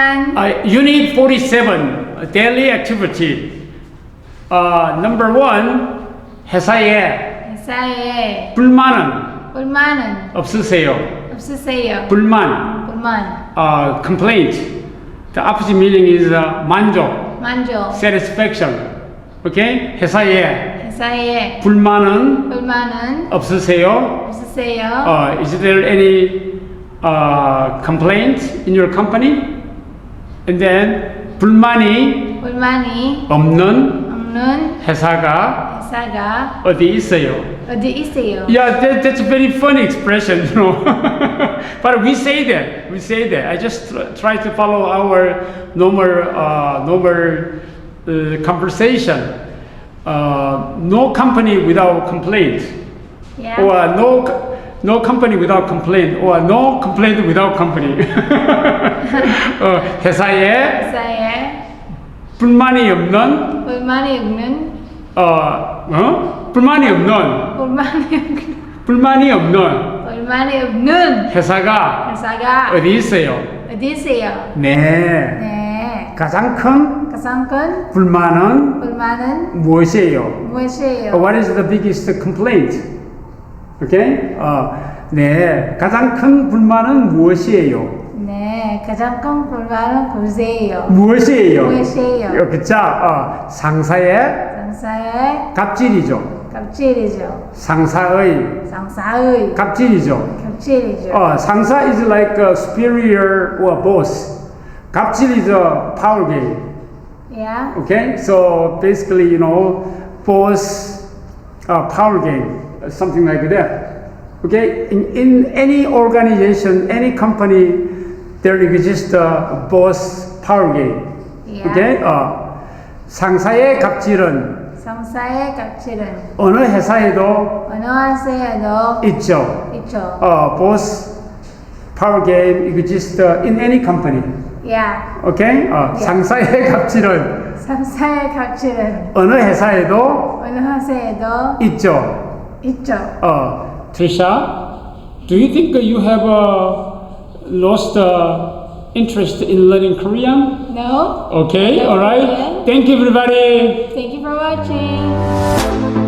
시간. Unit 47, daily activity. Number 1, 회사에 불만은 없으세요. 불만. Complaint. The opposite meaning is 만족. Satisfaction. Okay? 회사에 불만은 없으세요. Is there any complaint in your company? And then 불만이 없는 회사가 어디 있어요? Yeah, that's a very funny expression, you know. But we say that. I just try to follow our normal conversation. No company without complaint. Yeah. Or no company without complaint. Or no complaint without company. 회사에 불만이 없는 회사가 어디 있어요? 네. 가장 큰 불만은 무엇이에요? What is the biggest complaint? Okay? 네. 가장 큰 불만은 무엇이에요? 무엇이에요? 그쵸? 상사의 갑질이죠. 상사의 갑질이죠. 상사 is like a superior or boss. 갑질 is a power game. Yeah. Okay? So basically, you know, boss power game, something like that. Okay? In any organization, any company, there exists a boss power game. Yeah. Okay? 상사의 갑질은 어느 회사에도 있죠. Boss power game exists in any company. Yeah. Okay? 상사의 갑질은 어느 회사에도 있죠. Tricia, do you think you have lost interest in learning Korean? No. Okay, No, all right. Korean. Thank you, everybody. Thank you for watching.